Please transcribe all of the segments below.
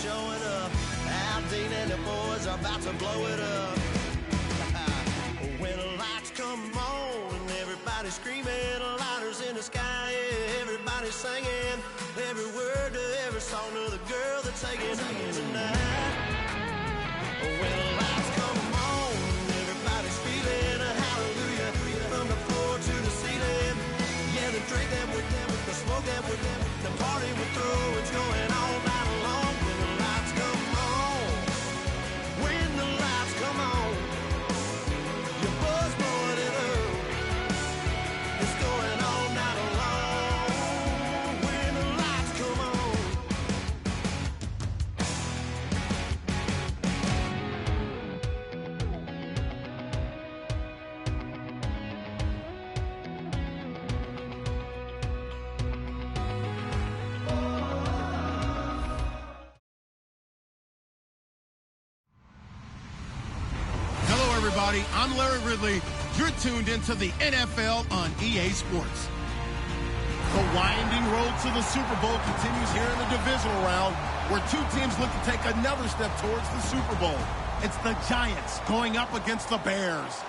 showing up. Al Dean and the boys are about to blow it up. When the lights come on and everybody's screaming, lighters in the sky, yeah, everybody's singing every word to every song of the girl that's taking tonight. When the lights come on, everybody's feeling a hallelujah from the floor to the ceiling. Yeah, the drink that with them, the smoke that with them, the party we throw, it's going all night long. When the lights come on, when the lights come on, your buzz blowing it up, it's going all night long. When the lights come on. Hello, everybody. I'm Larry Ridley. You're tuned into the NFL on EA Sports. The winding road to the Super Bowl continues here in the divisional round, where two teams look to take another step towards the Super Bowl. It's the Giants going up against the Bears.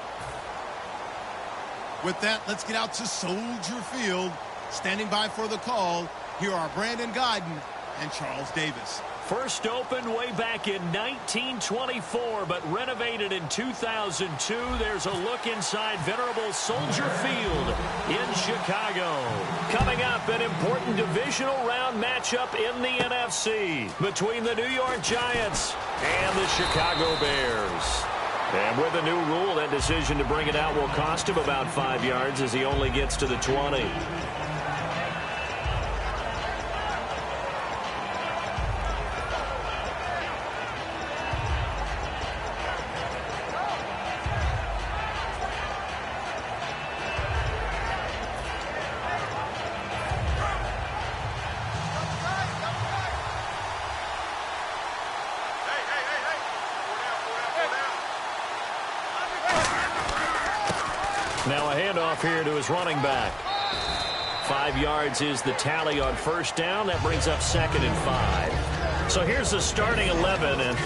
With that, let's get out to Soldier Field. Standing by for the call, here are Brandon Godden and Charles Davis. First opened way back in 1924, but renovated in 2002. There's a look inside venerable Soldier Field in Chicago. Coming up, an important divisional round matchup in the NFC between the New York Giants and the Chicago Bears. And with a new rule, that decision to bring it out will cost him about 5 yards as he only gets to the 20. Now a handoff here to his running back. 5 yards is the tally on first down. That brings up 2nd and 5. So here's the starting 11, and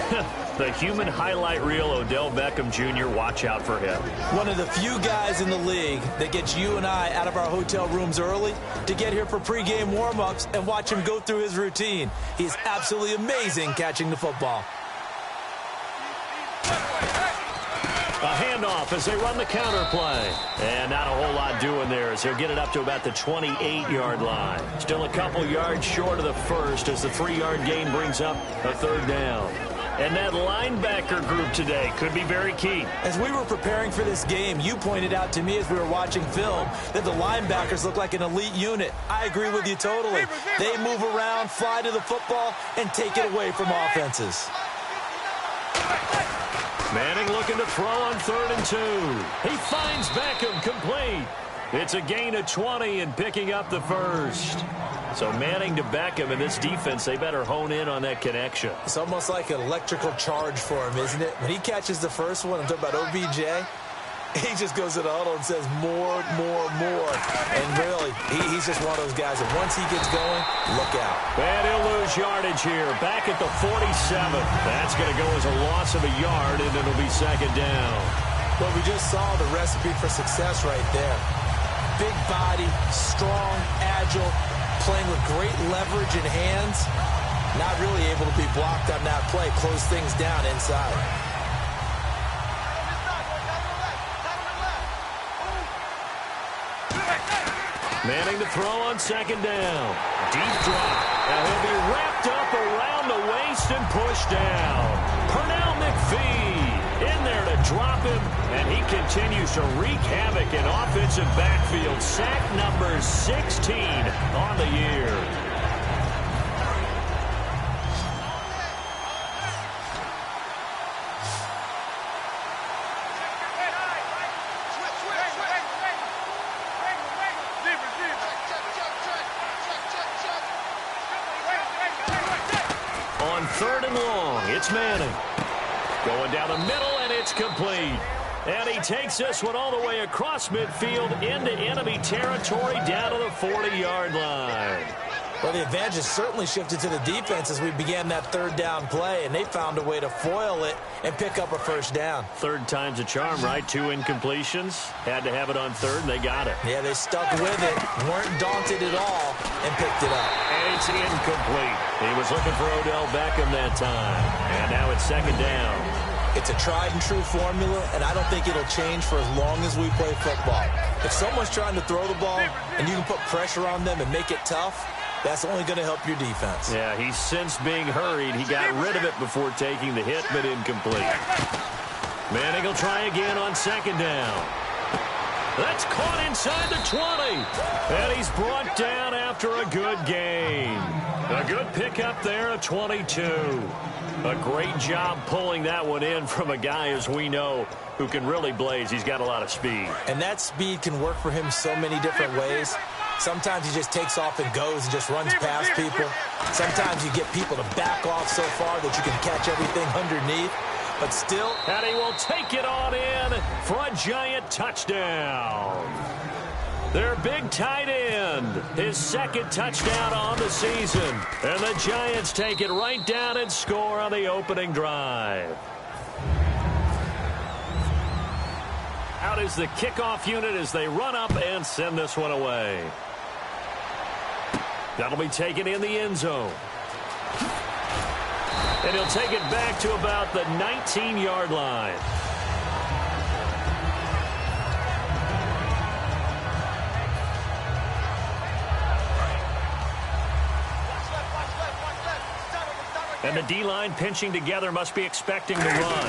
the human highlight reel, Odell Beckham Jr., watch out for him. One of the few guys in the league that gets you and I out of our hotel rooms early to get here for pregame warm-ups and watch him go through his routine. He's absolutely amazing catching the football. A handoff as they run the counter play. And not a whole lot doing there as he'll get it up to about the 28-yard line. Still a couple yards short of the first as the 3-yard gain brings up a 3rd down. And that linebacker group today could be very key. As we were preparing for this game, you pointed out to me as we were watching film that the linebackers look like an elite unit. I agree with you totally. They move around, fly to the football, and take it away from offenses. Manning looking to throw on 3rd and 2. He finds Beckham complete. It's a gain of 20 and picking up the first. So Manning to Beckham in this defense, they better hone in on that connection. It's almost like an electrical charge for him, isn't it? When he catches the first one, I'm talking about OBJ, he just goes to the huddle and says more. And really, he's just one of those guys that once he gets going, look out. And he'll lose yardage here. Back at the 47. That's going to go as a loss of a yard, and it'll be 2nd down. Well, we just saw the recipe for success right there. Big body, strong, agile, playing with great leverage in hands. Not really able to be blocked on that play. Close things down inside. Manning to throw on 2nd down. Deep drop. And he'll be wrapped up around the waist and pushed down. Pernell McPhee in there to drop him, and he continues to wreak havoc in offensive backfield. Sack number 16 on the year. On 3rd and long, it's Manning. Going down the middle, and it's complete. And he takes this one all the way across midfield into enemy territory down to the 40-yard line. Well, the advantage has certainly shifted to the defense as we began that third down play, and they found a way to foil it and pick up a first down. Third time's a charm, right? 2 incompletions. Had to have it on third, and they got it. Yeah, they stuck with it, weren't daunted at all, and picked it up. And it's incomplete. He was looking for Odell Beckham that time. And now it's second down. It's a tried-and-true formula, and I don't think it'll change for as long as we play football. If someone's trying to throw the ball and you can put pressure on them and make it tough, that's only going to help your defense. Yeah, he's since being hurried. He got rid of it before taking the hit, but incomplete. Manning will try again on second down. That's caught inside the 20. And he's brought down after a good gain. A good pickup there, a 22. A great job pulling that one in from a guy, as we know, who can really blaze. He's got a lot of speed. And that speed can work for him so many different ways. Sometimes he just takes off and goes and just runs past people. Sometimes you get people to back off so far that you can catch everything underneath. But still, and he will take it on in for a giant touchdown. Their big tight end, his second touchdown on the season. And the Giants take it right down and score on the opening drive. Out is the kickoff unit as they run up and send this one away. That'll be taken in the end zone. And he'll take it back to about the 19-yard line. And the D-line pinching together must be expecting to run.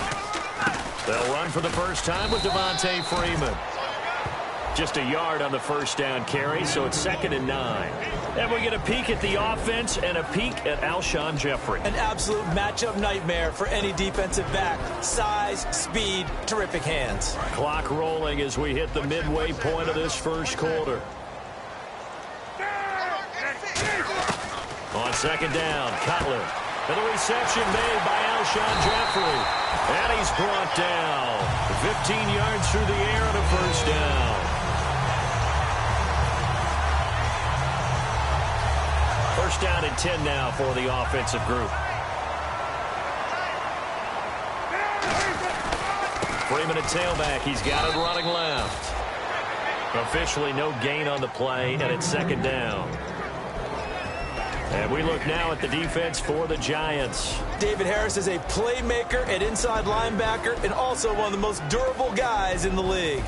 They'll run for the first time with Devontae Freeman. Just a yard on the first down carry, so it's 2nd and 9. And we get a peek at the offense and a peek at Alshon Jeffrey. An absolute matchup nightmare for any defensive back. Size, speed, terrific hands. Clock rolling as we hit the midway point of this first quarter. On second down, Cutler. And the reception made by Alshon Jeffrey. And he's brought down 15 yards through the air and a first down. First down and 10 now for the offensive group. Freeman at tailback. He's got it running left. Officially no gain on the play, and it's second down. And we look now at the defense for the Giants. David Harris is a playmaker at inside linebacker and also one of the most durable guys in the league.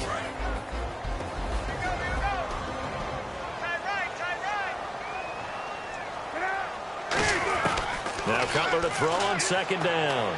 Now Cutler to throw on second down.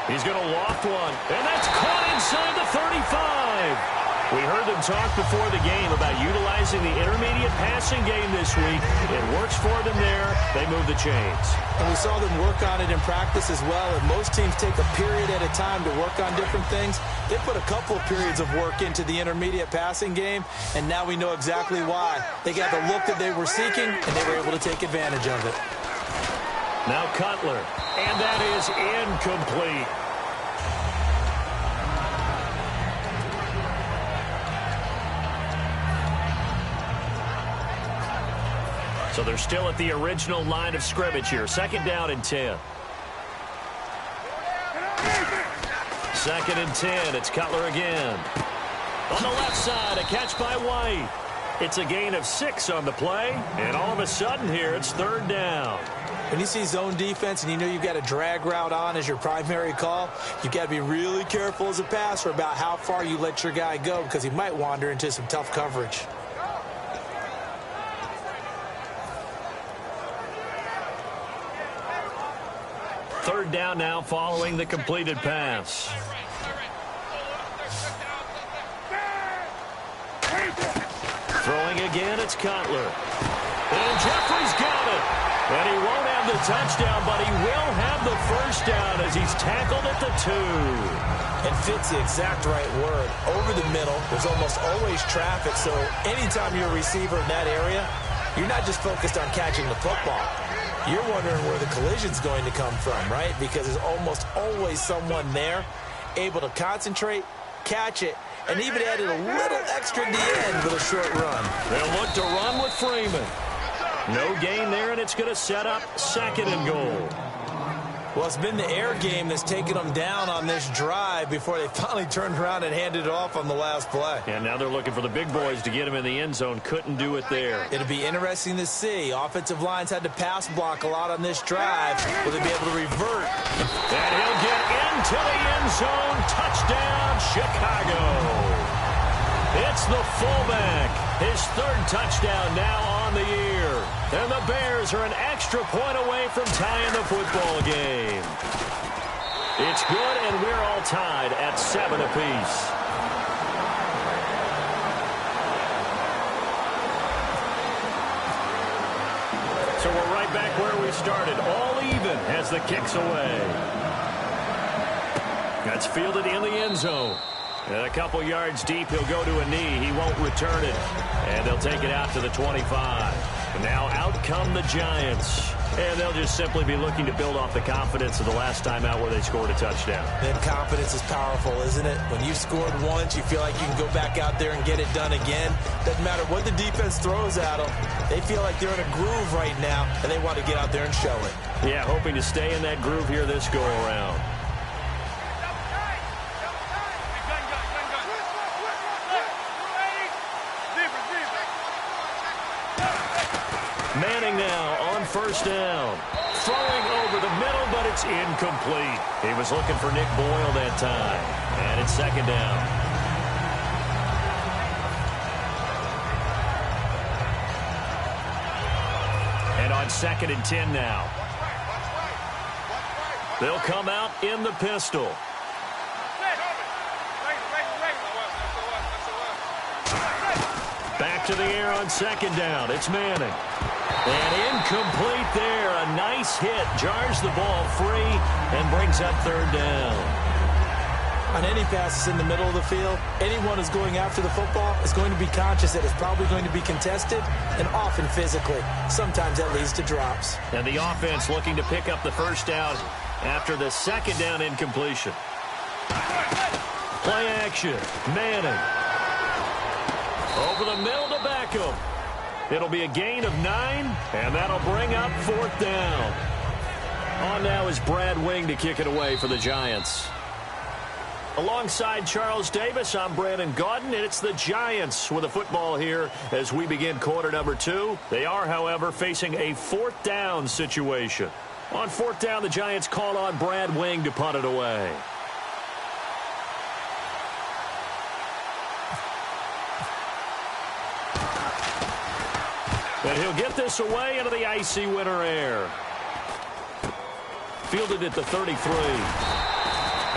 He's going to loft one, and that's caught inside the 35. We heard them talk before the game about utilizing the intermediate passing game this week. It works for them there. They move the chains. And we saw them work on it in practice as well. And most teams take a period at a time to work on different things. They put a couple of periods of work into the intermediate passing game, and now we know exactly why. They got the look that they were seeking, and they were able to take advantage of it. Now Cutler, and that is incomplete. So they're still at the original line of scrimmage here. Second down and 10. Second and 10. It's Cutler again. On the left side, a catch by White. It's a gain of 6 on the play. And all of a sudden here, it's third down. When you see zone defense and you know you've got a drag route on as your primary call, you've got to be really careful as a passer about how far you let your guy go because he might wander into some tough coverage. Third down now following the completed pass. Throwing again, it's Cutler. And Jeffrey's got it. And he won't have the touchdown, but he will have the first down as he's tackled at the 2. And fits the exact right word. Over the middle, there's almost always traffic, so anytime you're a receiver in that area, you're not just focused on catching the football. You're wondering where the collision's going to come from, right? Because there's almost always someone there able to concentrate, catch it, and even added a little extra at the end with a short run. They'll look to run with Freeman. No gain there, and it's going to set up 2nd and goal. Well, it's been the air game that's taken them down on this drive before they finally turned around and handed it off on the last play. And now they're looking for the big boys to get him in the end zone. Couldn't do it there. It'll be interesting to see. Offensive lines had to pass block a lot on this drive. Will they be able to revert? And he'll get into the end zone. Touchdown, Chicago. It's the fullback. His 3rd touchdown now on the year. And the Bears are an extra point away from tying the football game. It's good, and we're all tied at 7 apiece. So we're right back where we started. All even as the kick's away. That's fielded in the end zone. And a couple yards deep, he'll go to a knee. He won't return it. And they'll take it out to the 25. And now out come the Giants. And they'll just simply be looking to build off the confidence of the last time out where they scored a touchdown. And confidence is powerful, isn't it? When you've scored once, you feel like you can go back out there and get it done again. Doesn't matter what the defense throws at them. They feel like they're in a groove right now, and they want to get out there and show it. Yeah, hoping to stay in that groove here this go-around. Manning now on 1st down. Throwing over the middle, but it's incomplete. He was looking for Nick Boyle that time. And it's 2nd down. And on 2nd and 10 now. They'll come out in the pistol. Back to the air on 2nd down. It's Manning. And incomplete there. A nice hit. Jars the ball free and brings up 3rd down. On any passes in the middle of the field, anyone who's going after the football is going to be conscious that it's probably going to be contested and often physically. Sometimes that leads to drops. And the offense looking to pick up the 1st down after the 2nd down incompletion. Play action. Manning. Over the middle to Beckham. It'll be a gain of 9, and that'll bring up 4th down. On now is Brad Wing to kick it away for the Giants. Alongside Charles Davis, I'm Brandon Gaudin, and it's the Giants with the football here as we begin quarter number 2. They are, however, facing a 4th down situation. On 4th down, the Giants call on Brad Wing to punt it away. And he'll get this away into the icy winter air. Fielded at the 33.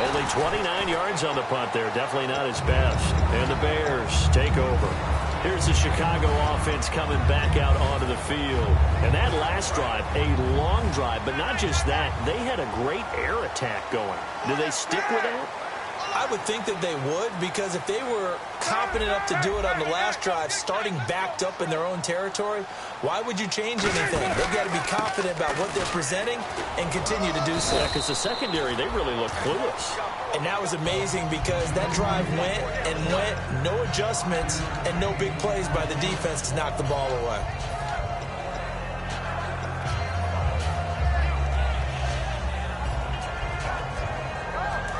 Only 29 yards on the punt there. Definitely not his best. And the Bears take over. Here's the Chicago offense coming back out onto the field. And that last drive, a long drive, but not just that. They had a great air attack going. Do they stick with that? I would think that they would, because if they were competent enough to do it on the last drive, starting backed up in their own territory, why would you change anything? They've got to be confident about what they're presenting and continue to do so. Yeah, because the secondary, they really look clueless. And that was amazing because that drive went and went, no adjustments, and no big plays by the defense to knock the ball away.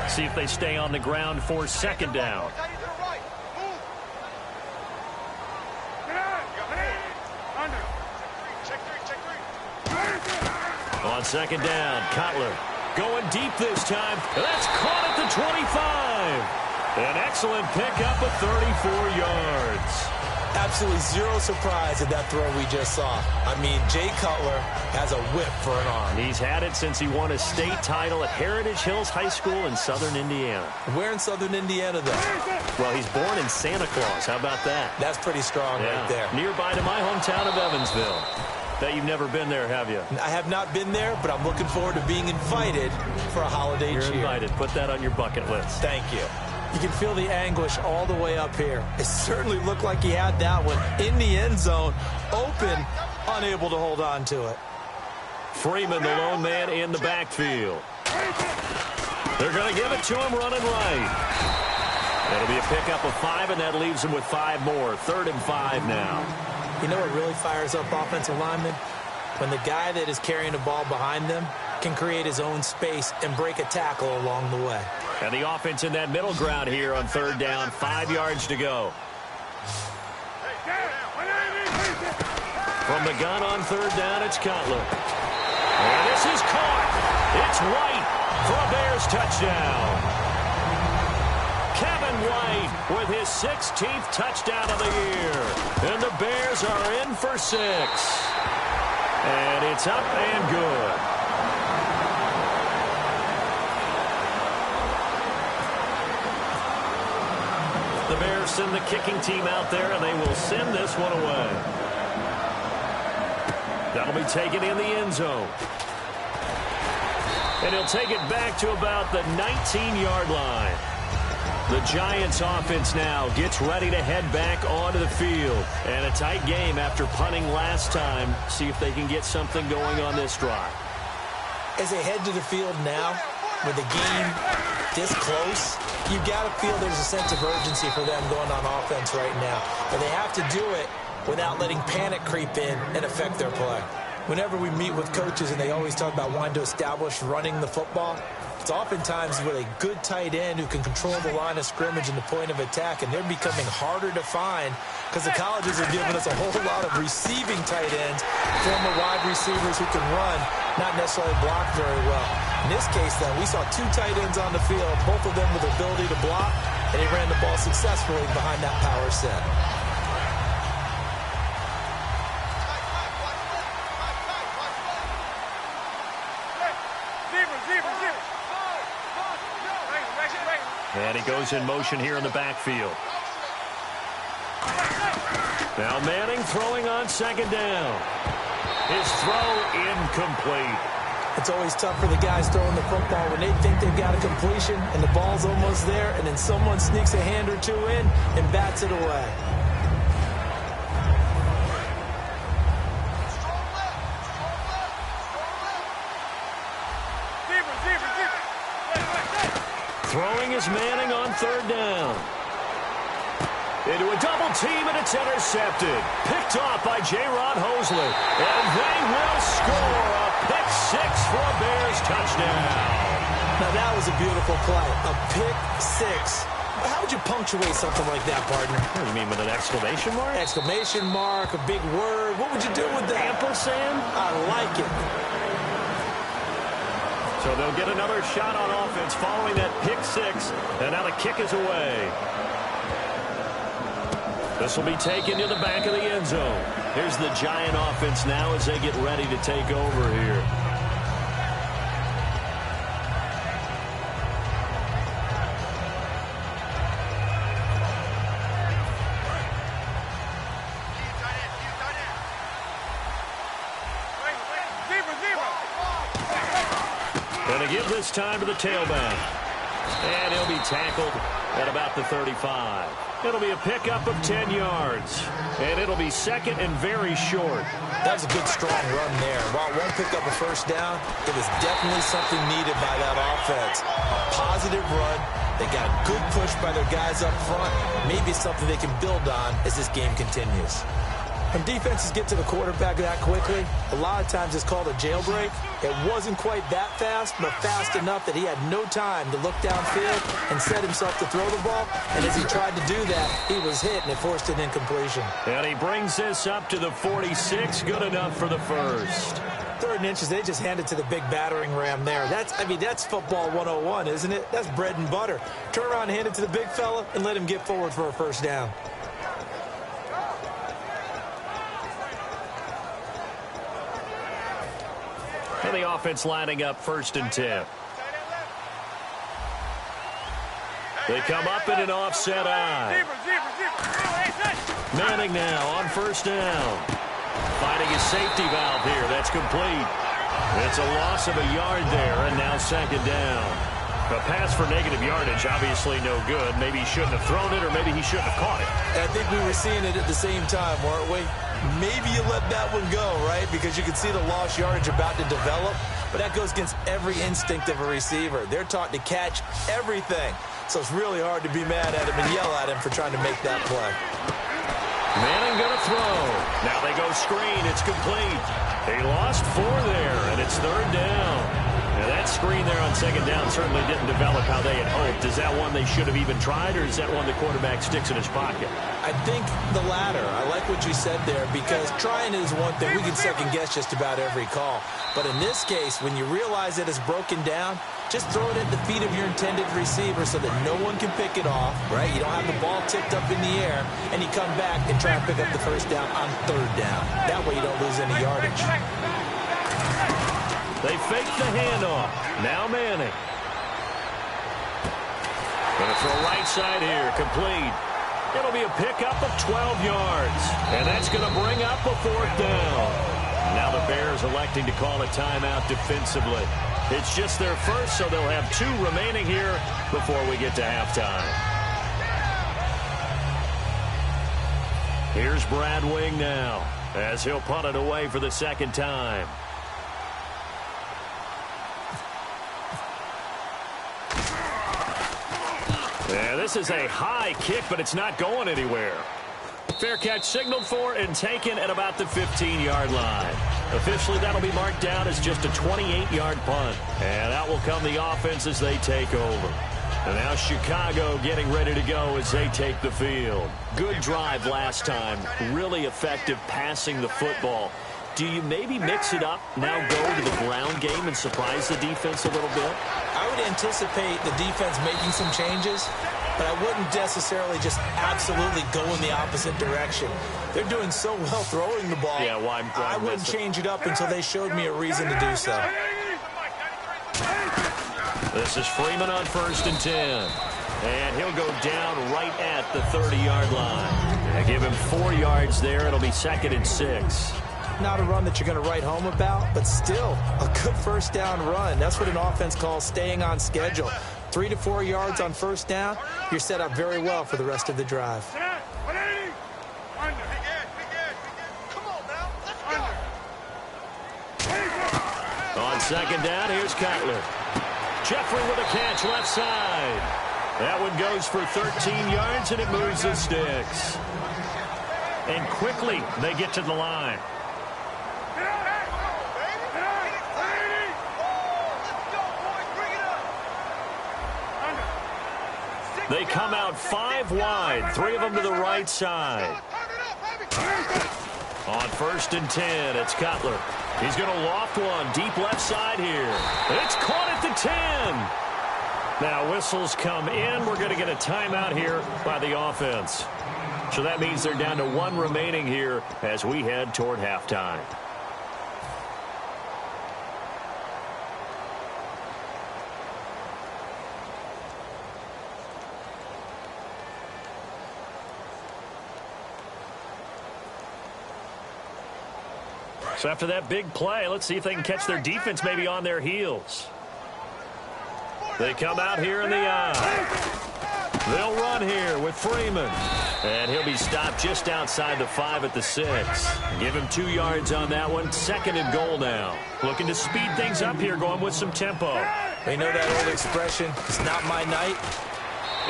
See if they stay on the ground for 2nd down. On 2nd down, Cutler going deep this time. That's caught at the 25. An excellent pickup of 34 yards. Absolutely zero surprise at that throw we just saw. I mean, Jay Cutler has a whip for an arm. He's had it since he won a state title at Heritage Hills High School in southern Indiana. Where in southern Indiana, though? Well, he's born in Santa Claus. How about that? That's pretty strong right there. Nearby to my hometown of Evansville. Bet you've never been there, have you? I have not been there, but I'm looking forward to being invited for a holiday cheer. You're invited. Put that on your bucket list. Thank you. You can feel the anguish all the way up here. It certainly looked like he had that one in the end zone, open, unable to hold on to it. Freeman, the lone man in the backfield. They're going to give it to him running right. That'll be a pickup of 5, and that leaves him with 5 more. 3rd and 5 now. You know what really fires up offensive linemen? When the guy that is carrying the ball behind them can create his own space and break a tackle along the way. And the offense in that middle ground here on third down, 5 yards to go. From the gun on third down, it's Cutler. And this is caught. It's White for a Bears touchdown. Kevin White with his 16th touchdown of the year. And the Bears are in for 6. And it's up and good. The Bears send the kicking team out there, and they will send this one away. That'll be taken in the end zone. And he'll take it back to about the 19-yard line. The Giants offense now gets ready to head back onto the field. And a tight game after punting last time. See if they can get something going on this drive. As they head to the field now, with the game this close, you got to feel there's a sense of urgency for them going on offense right now. But they have to do it without letting panic creep in and affect their play. Whenever we meet with coaches and they always talk about wanting to establish running the football, it's oftentimes with a good tight end who can control the line of scrimmage and the point of attack, and they're becoming harder to find because the colleges are giving us a whole lot of receiving tight ends, former wide receivers who can run, not necessarily block very well. In this case, then, we saw 2 tight ends on the field, both of them with the ability to block, and they ran the ball successfully behind that power set. And he goes in motion here in the backfield. Now Manning throwing on second down. His throw incomplete. It's always tough for the guys throwing the football when they think they've got a completion and the ball's almost there, and then someone sneaks a hand or two in and bats it away. Throwing is Manning on third down. Into a double team, and it's intercepted. Picked off by J-Ron Hosley. And they will score a pick 6 for a Bears touchdown. Now that was a beautiful play. A pick 6. How would you punctuate something like that, partner? What do you mean, with an exclamation mark? Exclamation mark, a big word. What would you do with that? Ampersand? I like it. So they'll get another shot on offense following that pick 6. And now the kick is away. This will be taken to the back of the end zone. Here's the Giant offense now as they get ready to take over here. Going to give this time to the tailback. And he'll be tackled at about the 35. It'll be a pickup of 10 yards. And it'll be second and very short. That was a good, strong run there. While it won't pick up a first down, it was definitely something needed by that offense. A positive run. They got a good push by their guys up front. Maybe something they can build on as this game continues. When defenses get to the quarterback that quickly, a lot of times it's called a jailbreak. It wasn't quite that fast, but fast enough that he had no time to look downfield and set himself to throw the ball. And as he tried to do that, he was hit, and it forced an incompletion. And he brings this up to the 46. Good enough for the first. 3rd and inches, they just handed to the big battering ram there. That's football 101, isn't it? That's bread and butter. Turn around and hand it to the big fella and let him get forward for a first down. And the offense lining up 1st and 10. They come up in an offset eye. Manning now on 1st down. Finding his safety valve here. That's complete. It's a loss of a yard there, and now 2nd down. A pass for negative yardage, obviously no good. Maybe he shouldn't have thrown it, or maybe he shouldn't have caught it. I think we were seeing it at the same time, weren't we? Maybe you let that one go, right? Because you can see the lost yardage about to develop. But that goes against every instinct of a receiver. They're taught to catch everything. So it's really hard to be mad at him and yell at him for trying to make that play. Manning going to throw. Now they go screen. It's complete. He lost 4 there, and it's 3rd down. Now that screen there on 2nd down certainly didn't develop how they had hoped. Is that one they should have even tried, or is that one the quarterback sticks in his pocket? I think the latter. I like what you said there, because trying is one thing. We can second-guess just about every call. But in this case, when you realize that it's broken down, just throw it at the feet of your intended receiver so that no one can pick it off, right? You don't have the ball tipped up in the air, and you come back and try and pick up the 1st down on 3rd down. That way you don't lose any yardage. They fake the handoff. Now Manning. Going to throw right side here. Complete. It'll be a pickup of 12 yards. And that's going to bring up a 4th down. Now the Bears electing to call a timeout defensively. It's just their first, so they'll have 2 remaining here before we get to halftime. Here's Brad Wing now, as he'll punt it away for the 2nd time. Yeah, this is a high kick, but it's not going anywhere. Fair catch signaled for and taken at about the 15-yard line. Officially, that'll be marked down as just a 28-yard punt. And out will come the offense as they take over. And now Chicago getting ready to go as they take the field. Good drive last time. Really effective passing the football. Do you maybe mix it up, now go to the ground game and surprise the defense a little bit? I would anticipate the defense making some changes, but I wouldn't necessarily just absolutely go in the opposite direction. They're doing so well throwing the ball. Yeah, why I wouldn't change it up until they showed me a reason to do so. This is Freeman on 1st and 10. And he'll go down right at the 30-yard line. They give him 4 yards there. It'll be 2nd and 6. Not a run that you're going to write home about, but still a good 1st down run. That's what an offense calls staying on schedule. 3 to 4 yards on 1st down, you're set up very well for the rest of the drive. On 2nd down, here's Cutler. Jeffrey with a catch left side. That one goes for 13 yards, and it moves the sticks. And quickly, they get to the line. They come out 5 wide, 3 of them to the right side. On 1st and 10, it's Cutler. He's going to loft one deep left side here. It's caught at the 10. Now whistles come in. We're going to get a timeout here by the offense. So that means they're down to 1 remaining here as we head toward halftime. So after that big play, let's see if they can catch their defense maybe on their heels. They come out here in the eye. They'll run here with Freeman. And he'll be stopped just outside the 5 at the 6. Give him 2 yards on that one. 2nd and goal now. Looking to speed things up here, going with some tempo. They know that old expression, it's not my night.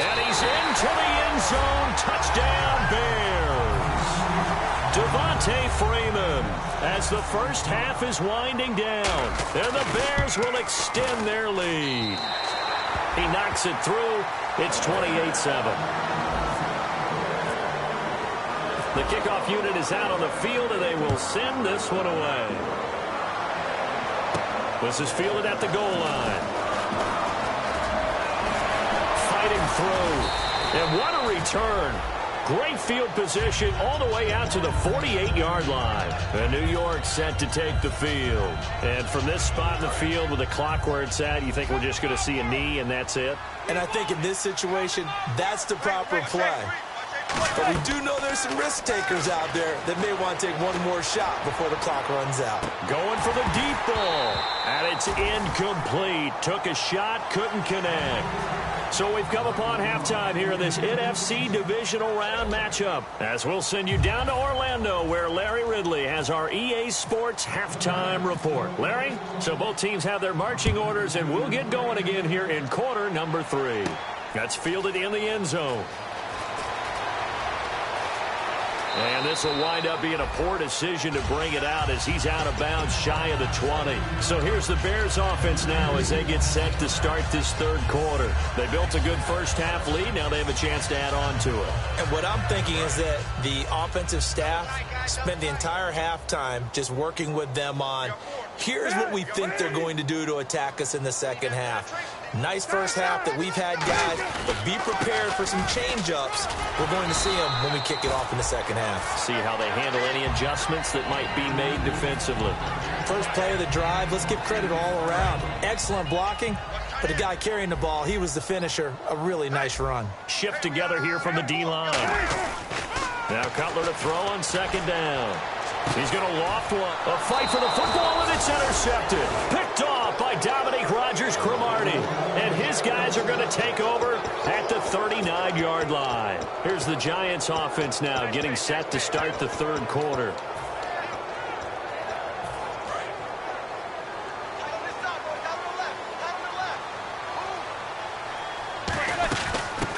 And he's into the end zone. Touchdown, Bears. Devontae Freeman, as the first half is winding down, and the Bears will extend their lead. He knocks it through. It's 28-7. The kickoff unit is out on the field, and they will send this one away. This is fielded at the goal line. Fighting through. And what a return. Great field position all the way out to the 48-yard line. And New York set to take the field. And from this spot in the field with the clock where it's at, you think we're just going to see a knee and that's it? And I think in this situation, that's the proper play. But we do know there's some risk takers out there that may want to take one more shot before the clock runs out. Going for the deep ball. And it's incomplete. Took a shot, couldn't connect. So we've come upon halftime here in this NFC divisional round matchup, as we'll send you down to Orlando, where Larry Ridley has our EA Sports halftime report. Larry, so both teams have their marching orders, and we'll get going again here in quarter number 3. That's fielded in the end zone. And this will wind up being a poor decision to bring it out as he's out of bounds shy of the 20. So here's the Bears offense now as they get set to start this third quarter. They built a good first half lead. Now they have a chance to add on to it. And what I'm thinking is that the offensive staff spent the entire halftime just working with them on, here's what we think they're going to do to attack us in the second half. Nice first half that we've had, guys, but be prepared for some change-ups. We're going to see them when we kick it off in the second half. See how they handle any adjustments that might be made defensively. First play of the drive, let's give credit all around. Excellent blocking, but the guy carrying the ball, he was the finisher. A really nice run. Shift together here from the D-line. Now Cutler to throw on second down. He's going to loft one. A fight for the football, and it's intercepted. Picked off by Dominique Rodgers-Cromartie. And his guys are going to take over at the 39-yard line. Here's the Giants offense now getting set to start the third quarter.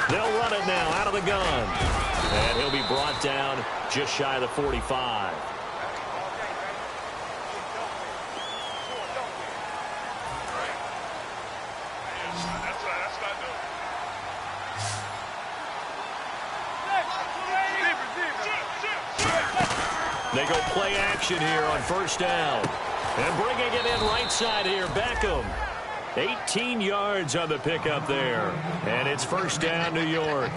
They'll run it now out of the gun. And he'll be brought down just shy of the 45. They go play action here on first down. And bringing it in right side here, Beckham. 18 yards on the pickup there. And it's first down, New York.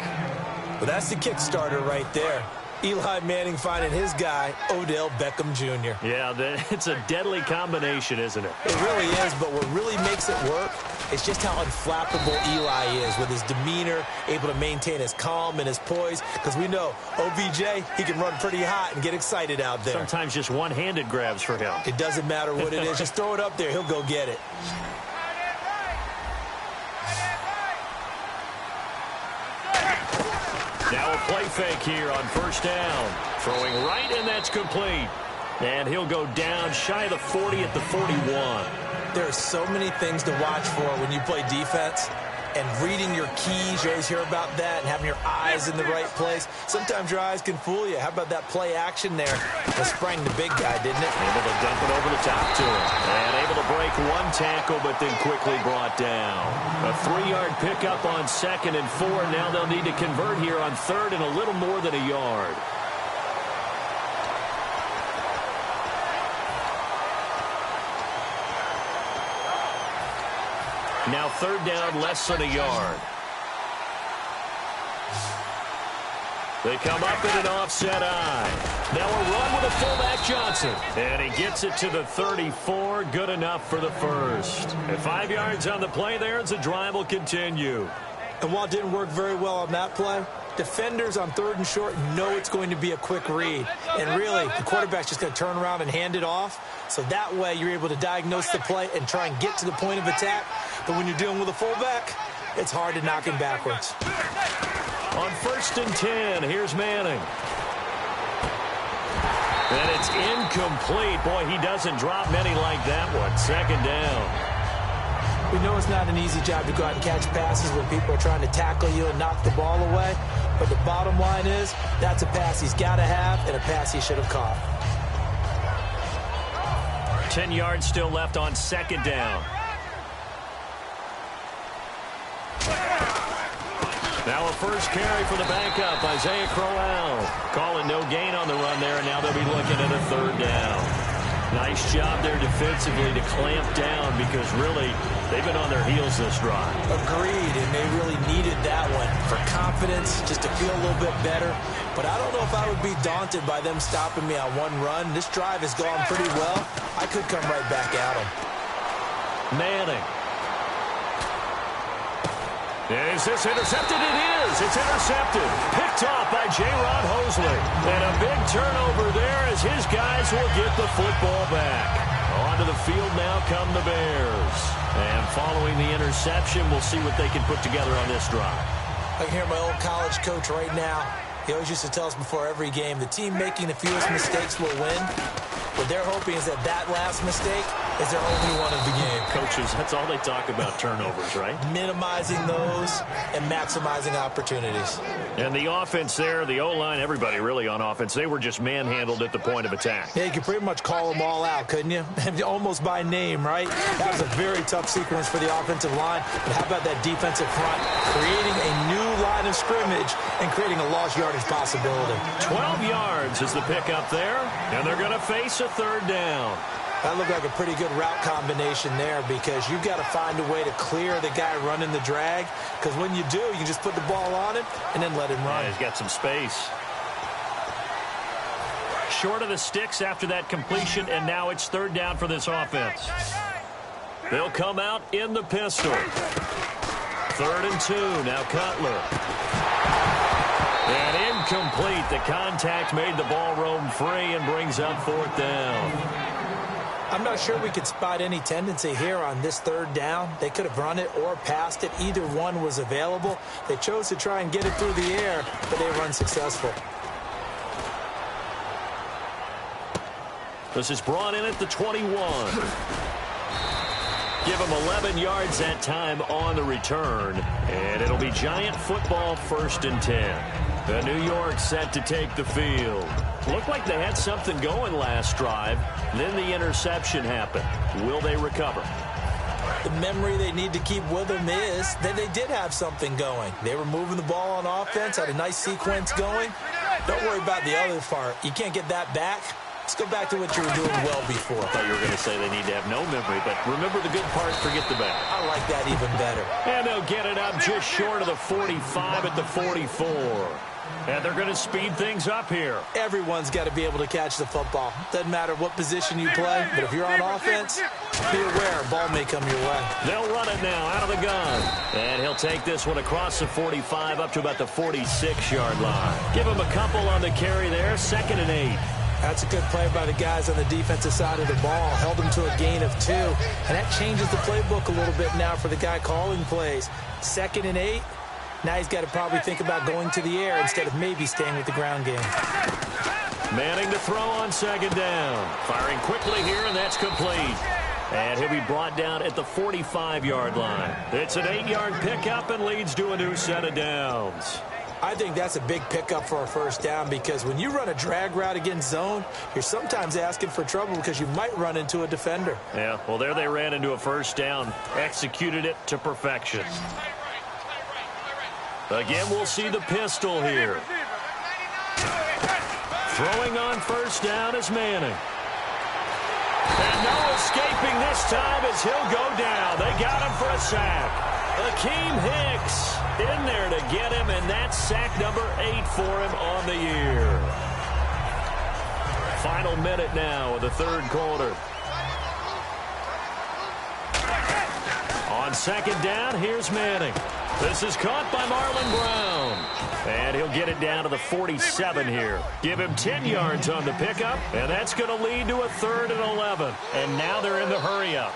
Well, that's the kick starter right there. Eli Manning finding his guy, Odell Beckham Jr. Yeah, it's a deadly combination, isn't it? It really is, but what really makes it work is just how unflappable Eli is with his demeanor, able to maintain his calm and his poise, because we know OBJ, he can run pretty hot and get excited out there. Sometimes just one-handed grabs for him. It doesn't matter what it is. Just throw it up there. He'll go get it. Now a play fake here on first down. Throwing right, and that's complete. And he'll go down shy of the 40 at the 41. There are so many things to watch for when you play defense. And reading your keys, you always hear about that, and having your eyes in the right place. Sometimes your eyes can fool you. How about that play action there? That sprang the big guy, didn't it? Able to dump it over the top to him. And able to break one tackle, but then quickly brought down. A 3-yard pickup on second and 4. Now they'll need to convert here on third and a little more than a yard. Now third down, less than a yard. They come up in an offset eye. Now a run with a fullback Johnson. And he gets it to the 34. Good enough for the first. And 5 yards on the play there as the drive will continue. And while it didn't work very well on that play, defenders on third and short know it's going to be a quick read. And really, the quarterback's just going to turn around and hand it off. So that way, you're able to diagnose the play and try and get to the point of attack. But when you're dealing with a fullback, it's hard to knock him backwards. On first and 10, here's Manning. And it's incomplete. Boy, he doesn't drop many like that one. Second down. We know it's not an easy job to go out and catch passes when people are trying to tackle you and knock the ball away. But the bottom line is, that's a pass he's got to have and a pass he should have caught. 10 yards still left on second down. Now a first carry for the backup, Isaiah Crowell. Calling no gain on the run there, and now they'll be looking at a third down. Nice job there defensively to clamp down because really they've been on their heels this drive. Agreed, and they really needed that one for confidence, just to feel a little bit better. But I don't know if I would be daunted by them stopping me on one run. This drive has gone pretty well. I could come right back at them. Manning. Is this intercepted? It is. It's intercepted. Picked off by J-Rod Hosley. And a big turnover there as his guys will get the football back. Onto the field now come the Bears. And following the interception, we'll see what they can put together on this drive. I can hear my old college coach right now. He always used to tell us before every game, the team making the fewest mistakes will win. What they're hoping is that last mistake is their only one of the game. Coaches, that's all they talk about, turnovers, right? Minimizing those and maximizing opportunities. And the offense there, the O-line, everybody really on offense, they were just manhandled at the point of attack. Yeah, you could pretty much call them all out, couldn't you? Almost by name, right? That was a very tough sequence for the offensive line. But how about that defensive front? Creating a new line of scrimmage and creating a lost yardage possibility. 12 yards is the pickup there, and they're going to face a third down. That looked like a pretty good route combination there because you've got to find a way to clear the guy running the drag, because when you do, you just put the ball on him and then let him run. Yeah, he's got some space. Short of the sticks after that completion, and now it's third down for this offense. They'll come out in the pistol. 3rd and 2, now Cutler. And incomplete. The contact made the ball roam free and brings up 4th down. I'm not sure we could spot any tendency here on this third down. They could have run it or passed it. Either one was available. They chose to try and get it through the air, but they were unsuccessful. This is brought in at the 21. Give him 11 yards that time on the return. And it'll be Giant football, 1st and 10. The New York set to take the field. Looked like they had something going last drive. Then the interception happened. Will they recover? The memory they need to keep with them is that they did have something going. They were moving the ball on offense, had a nice sequence going. Don't worry about the other part. You can't get that back. Let's go back to what you were doing well before. I thought you were going to say they need to have no memory, but remember the good part, forget the bad. I like that even better. And they'll get it up just short of the 45 at the 44. And they're going to speed things up here. Everyone's got to be able to catch the football. Doesn't matter what position you play, but if you're on offense, be aware, ball may come your way. They'll run it now out of the gun. And he'll take this one across the 45 up to about the 46-yard line. Give him a couple on the carry there, 2nd and 8. That's a good play by the guys on the defensive side of the ball. Held them to a gain of 2. And that changes the playbook a little bit now for the guy calling plays. 2nd and 8. Now he's got to probably think about going to the air instead of maybe staying with the ground game. Manning to throw on 2nd down. Firing quickly here, and that's complete. And he'll be brought down at the 45-yard line. It's an 8-yard pickup and leads to a new set of downs. I think that's a big pickup for a 1st down because when you run a drag route against zone, you're sometimes asking for trouble because you might run into a defender. Yeah, well, there they ran into a 1st down. Executed it to perfection. Again, we'll see the pistol here. Throwing on 1st down is Manning. And no escaping this time as he'll go down. They got him for a sack. Akeem Hicks in there to get him, and that's sack number 8 for him on the year. Final minute now of the 3rd quarter. On 2nd down, here's Manning. This is caught by Marlon Brown. And he'll get it down to the 47 here. Give him 10 yards on the pickup, and that's going to lead to a 3rd and 11. And now they're in the hurry-up.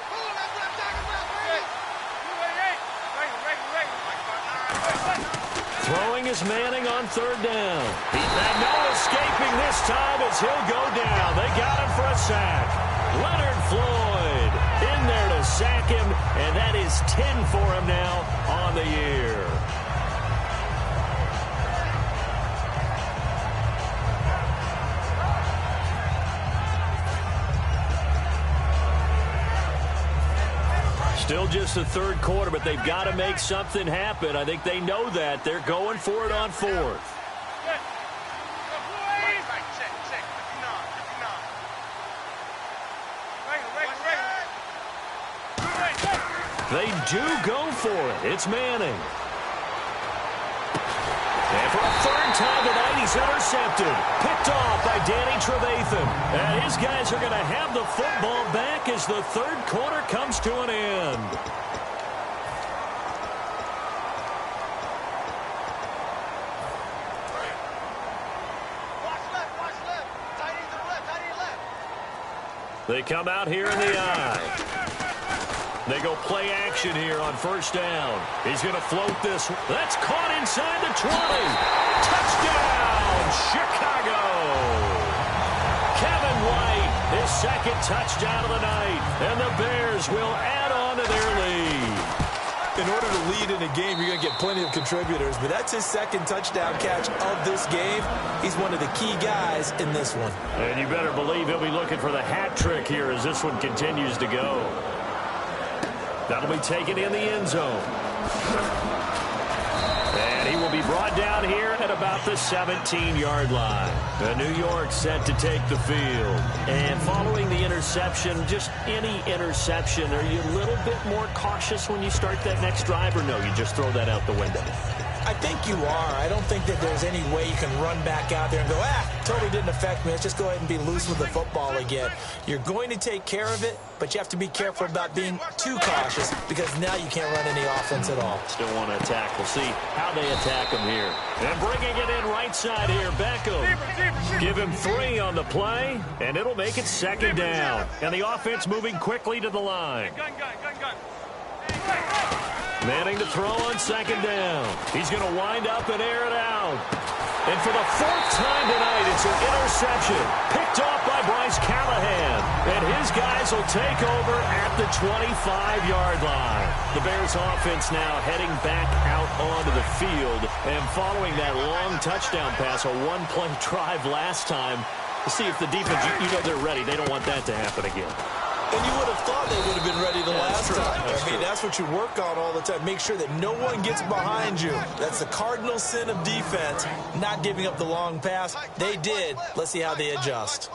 Throwing is Manning on 3rd down. And no escaping this time as he'll go down. They got him for a sack. Leonard Floyd in there to sack him, and that is 10 for him now on the year. Still just the 3rd quarter, but they've got to make something happen. I think they know that. They're going for it on 4th. They do go for it. It's Manning. And for a 3rd time tonight, he's intercepted. Picked off by Danny Trevathan. And his guys are going to have the football back as the 3rd quarter comes to an end. They come out here in the eye. They go play action here on 1st down. He's going to float this. That's caught inside the 20. Touchdown, Chicago. Kevin White his second touchdown of the night, and the Bears will add on to their lead. In order to lead in a game, you're going to get plenty of contributors, but that's his second touchdown catch of this game. He's one of the key guys in this one. And you better believe he'll be looking for the hat trick here as this one continues to go. That'll be taken in the end zone. And he will be brought down here at about the 17-yard line. The New York set to take the field. And following the interception, just any interception, are you a little bit more cautious when you start that next drive, or no, you just throw that out the window? I think you are. I don't think that there's any way you can run back out there and go, totally didn't affect me. Let's just go ahead and be loose with the football again. You're going to take care of it, but you have to be careful about being too cautious because now you can't run any offense at all. Still want to attack. We'll see how they attack him here. And bringing it in right side here, Beckham. Give him 3 on the play, and it'll make it second down. And the offense moving quickly to the line. Gun. Manning to throw on second down. He's going to wind up and air it out. And for the 4th time tonight, it's an interception. Picked off by Bryce Callahan. And his guys will take over at the 25-yard line. The Bears offense now heading back out onto the field. And following that long touchdown pass, a one-play drive last time, to see if the defense, they're ready. They don't want that to happen again. And you would have thought they would have been ready the last time. I mean, that's what you work on all the time. Make sure that no one gets behind you. That's the cardinal sin of defense, not giving up the long pass. They did. Let's see how they adjust.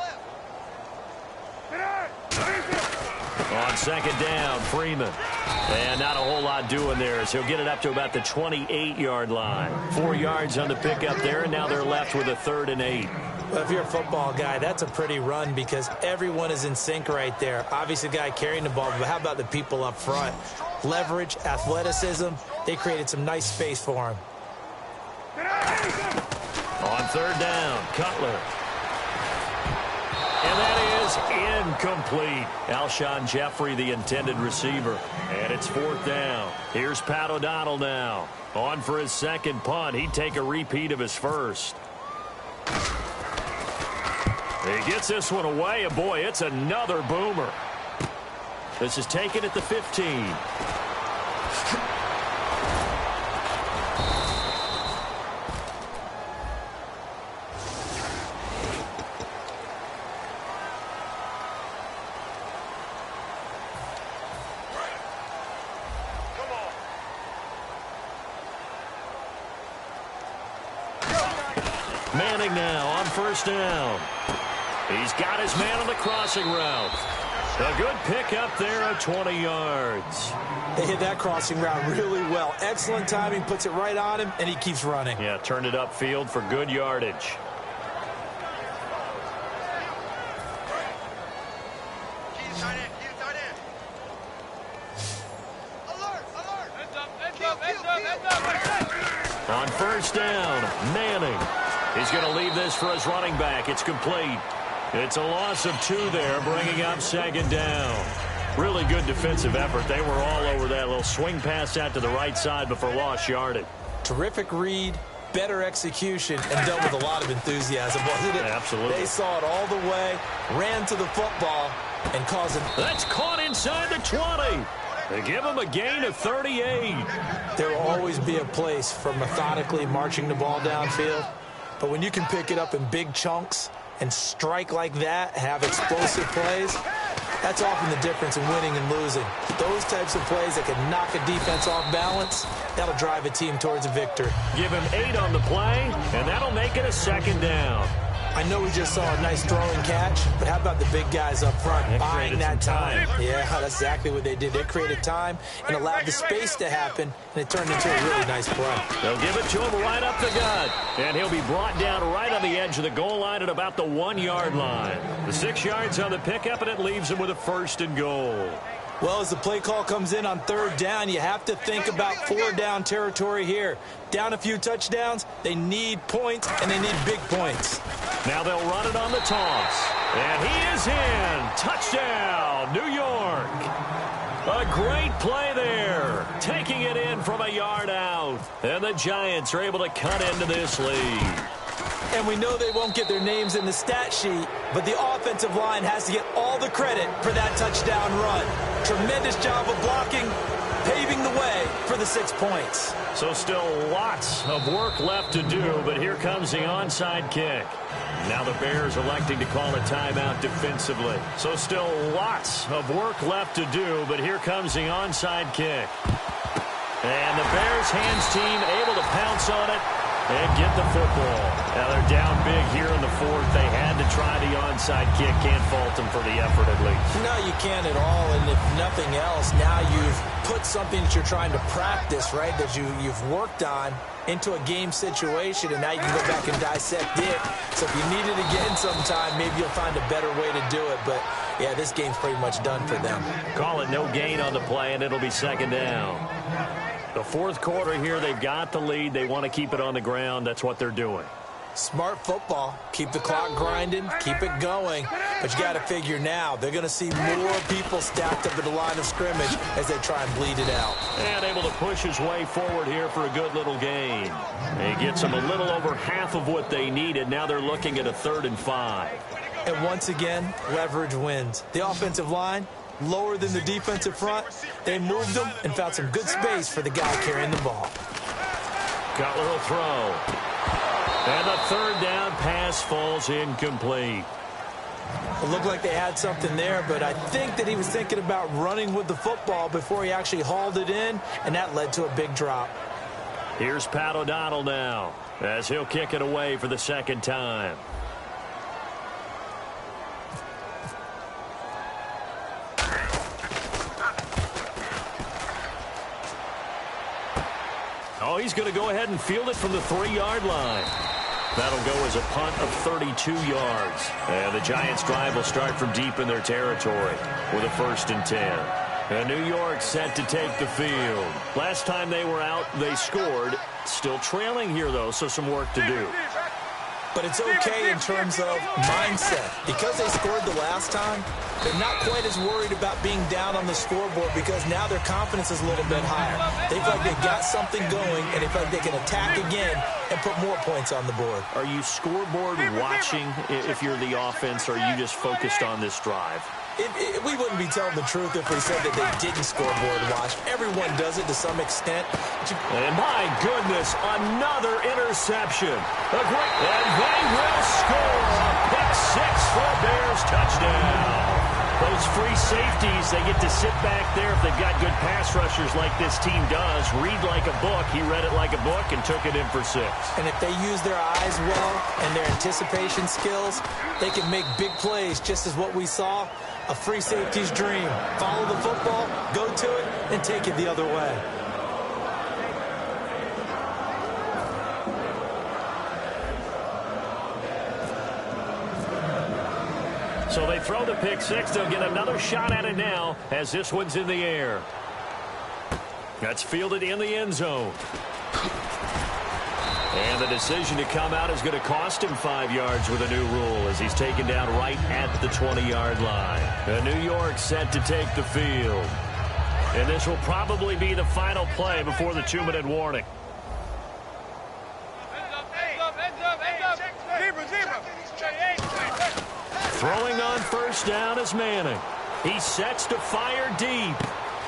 On second down, Freeman. And not a whole lot doing there as he'll get it up to about the 28-yard line. 4 yards on the pickup there, and now they're left with a 3rd and 8. Well, if you're a football guy, that's a pretty run because everyone is in sync right there. Obviously, the guy carrying the ball, but how about the people up front? Leverage, athleticism, they created some nice space for him. On 3rd down, Cutler. And that is incomplete. Alshon Jeffrey, the intended receiver. And it's 4th down. Here's Pat O'Donnell now. On for his second punt. He'd take a repeat of his first. He gets this one away, and boy, it's another boomer. This is taken at the 15. Manning now on 1st down. He's got his man on the crossing route. A good pickup there at 20 yards. They hit that crossing route really well. Excellent timing, puts it right on him, and he keeps running. Yeah, turned it upfield for good yardage. On 1st down, Manning. He's going to leave this for his running back. It's complete. It's a loss of 2 there, bringing up second down. Really good defensive effort. They were all over that little swing pass out to the right side before lost yardage. Terrific read, better execution, and done with a lot of enthusiasm, wasn't it? Absolutely. They saw it all the way, ran to the football, and caused it. That's caught inside the 20. They give him a gain of 38. There will always be a place for methodically marching the ball downfield, but when you can pick it up in big chunks and strike like that, have explosive plays, that's often the difference in winning and losing. Those types of plays that can knock a defense off balance, that'll drive a team towards a victory. Give him 8 on the play, and that'll make it a second down. I know we just saw a nice throwing catch, but how about the big guys up front buying that time? Yeah, that's exactly what they did. They created time and allowed the space to happen, and it turned into a really nice play. They'll give it to him right up the gut, and he'll be brought down right on the edge of the goal line at about the 1-yard line. The 6 yards on the pickup, and it leaves him with a 1st and goal. Well, as the play call comes in on 3rd down, you have to think about 4-down territory here. Down a few touchdowns, they need points, and they need big points. Now they'll run it on the toss. And he is in. Touchdown, New York. A great play there. Taking it in from a yard out. And the Giants are able to cut into this lead. And we know they won't get their names in the stat sheet, but the offensive line has to get all the credit for that touchdown run. Tremendous job of blocking, paving the way for the 6 points. So still lots of work left to do, but here comes the onside kick. Now the Bears electing to call a timeout defensively. So still lots of work left to do, but here comes the onside kick. And the Bears hands team able to pounce on it and get the football. Now they're down big here in the fourth. They had to try the onside kick. Can't fault them for the effort at least. No, you can't at all. And if nothing else, now you've put something that you're trying to practice, right, that you've worked on into a game situation, and now you can go back and dissect it. So if you need it again sometime, maybe you'll find a better way to do it. But, yeah, this game's pretty much done for them. Call it no gain on the play, and it'll be second down. The fourth quarter here, they've got the lead. They want to keep it on the ground. That's what they're doing. Smart football. Keep the clock grinding. Keep it going. But you got to figure now, they're going to see more people stacked up at the line of scrimmage as they try and bleed it out. And able to push his way forward here for a good little gain. He gets them a little over half of what they needed. Now they're looking at a 3rd and 5. And once again, leverage wins. The offensive line, lower than the defensive front. They moved them and found some good space for the guy carrying the ball. Cutler will throw. And the 3rd down pass falls incomplete. It looked like they had something there, but I think that he was thinking about running with the football before he actually hauled it in, and that led to a big drop. Here's Pat O'Donnell now as he'll kick it away for the 2nd time. Oh, he's going to go ahead and field it from the 3-yard line. That'll go as a punt of 32 yards. And the Giants' drive will start from deep in their territory with a 1st and 10. And New York set to take the field. Last time they were out, they scored. Still trailing here, though, so some work to do. But it's okay in terms of mindset. Because they scored the last time, they're not quite as worried about being down on the scoreboard because now their confidence is a little bit higher. They feel like they've got something going, and they feel like they can attack again and put more points on the board. Are you scoreboard watching if you're the offense, or are you just focused on this drive? We wouldn't be telling the truth if we said that they didn't scoreboard watch. Everyone does it to some extent. And my goodness, another interception. And they will score a pick 6 for a Bears touchdown. Those free safeties, they get to sit back there if they've got good pass rushers like this team does. Read like a book. He read it like a book and took it in for 6. And if they use their eyes well and their anticipation skills, they can make big plays, just as what we saw. A free safety's dream. Follow the football, go to it, and take it the other way. So they throw the pick 6. They'll get another shot at it now as this one's in the air. That's fielded in the end zone. And the decision to come out is going to cost him 5 yards with a new rule as he's taken down right at the 20-yard line. And New York set to take the field. And this will probably be the final play before the 2-minute warning. Throwing on 1st down is Manning. He sets to fire deep.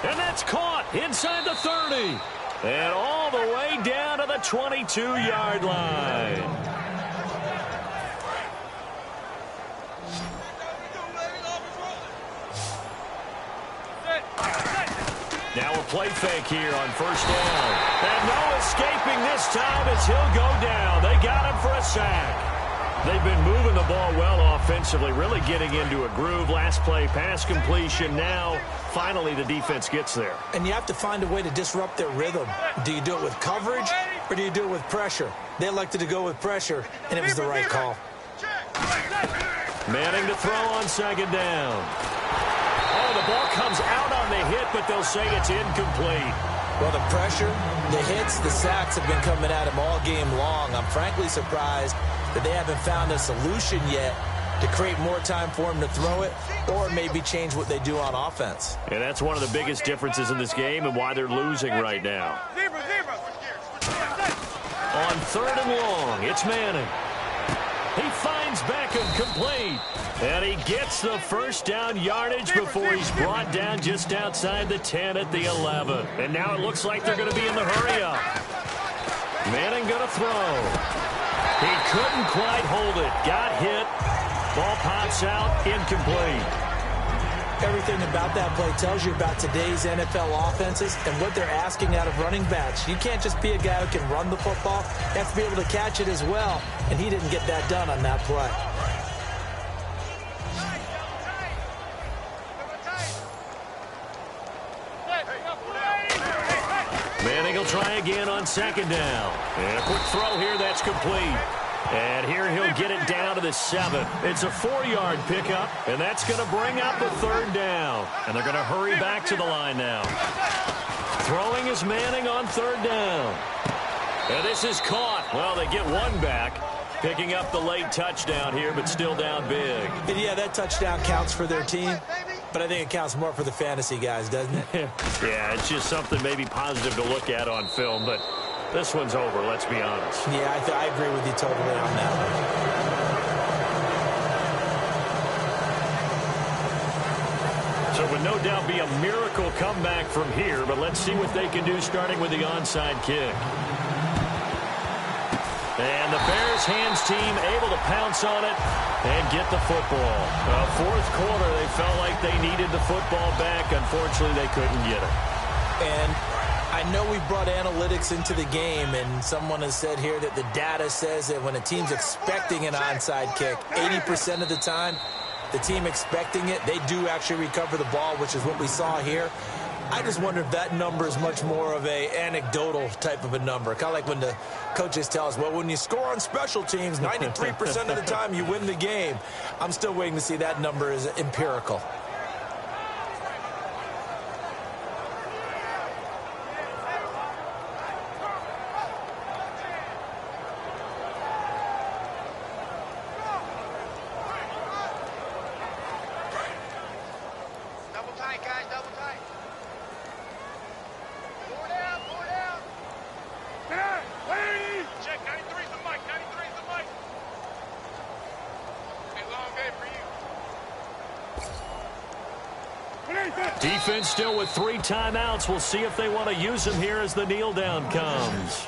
And that's caught inside the 30. And all the way down to the 22-yard line. Now a play fake here on 1st down. And no escaping this time as he'll go down. They got him for a sack. They've been moving the ball well offensively, really getting into a groove. Last play, pass completion. Now, finally, the defense gets there. And you have to find a way to disrupt their rhythm. Do you do it with coverage, or do you do it with pressure? They elected to go with pressure, and it was the right call. Manning to throw on 2nd down. Oh, the ball comes out on the hit, but they'll say it's incomplete. Well, the pressure, the hits, the sacks have been coming at him all game long. I'm frankly surprised that they haven't found a solution yet to create more time for him to throw it or maybe change what they do on offense. And that's one of the biggest differences in this game and why they're losing right now. On 3rd and long, it's Manning. He finds Beckham complete. And he gets the first down yardage before he's brought down just outside the 10 at the 11. And now it looks like they're going to be in the hurry-up. Manning going to throw. He couldn't quite hold it. Got hit. Ball pops out. Incomplete. Everything about that play tells you about today's NFL offenses and what they're asking out of running backs. You can't just be a guy who can run the football. You have to be able to catch it as well, and he didn't get that done on that play. Manning will try again on second down. And a quick throw here that's complete. And here he'll get it down to the 7. It's a 4-yard pickup, and that's going to bring up the third down. And they're going to hurry back to the line now. Throwing is Manning on third down. And this is caught. Well, they get one back, picking up the late touchdown here, but still down big. And yeah, that touchdown counts for their team, but I think it counts more for the fantasy guys, doesn't it? Yeah, it's just something maybe positive to look at on film, but this one's over, let's be honest. Yeah, I agree with you totally on that one. So it would no doubt be a miracle comeback from here, but let's see what they can do starting with the onside kick. And the Bears hands team able to pounce on it and get the football. Fourth quarter, they felt like they needed the football back. Unfortunately, they couldn't get it. And I know we brought analytics into the game, and someone has said here that the data says that when a team's expecting an onside kick, 80% of the time, the team expecting it, they do actually recover the ball, which is what we saw here. I just wonder if that number is much more of a anecdotal type of a number. Kind of like when the coaches tell us, well, when you score on special teams, 93% of the time you win the game. I'm still waiting to see that number is empirical. Defense still with 3 timeouts. We'll see if they want to use them here as the kneel down comes.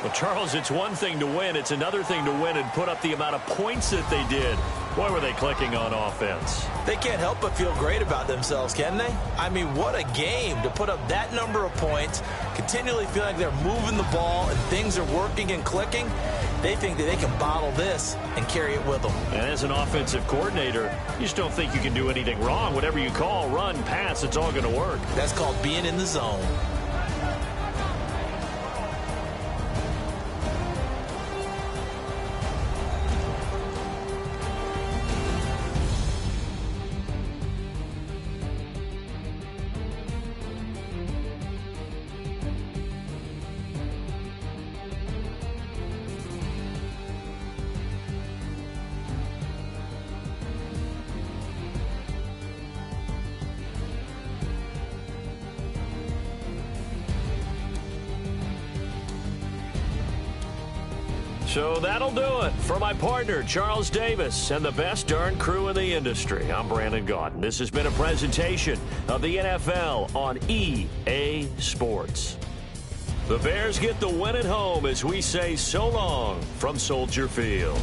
Well, Charles, it's one thing to win. It's another thing to win and put up the amount of points that they did. Boy, were they clicking on offense. They can't help but feel great about themselves, can they? I mean, what a game to put up that number of points, continually feel like they're moving the ball and things are working and clicking. They think that they can bottle this and carry it with them. And as an offensive coordinator, you just don't think you can do anything wrong. Whatever you call, run, pass, it's all going to work. That's called being in the zone. So that'll do it. For my partner, Charles Davis, and the best darn crew in the industry, I'm Brandon Gaudin. This has been a presentation of the NFL on EA Sports. The Bears get the win at home as we say so long from Soldier Field.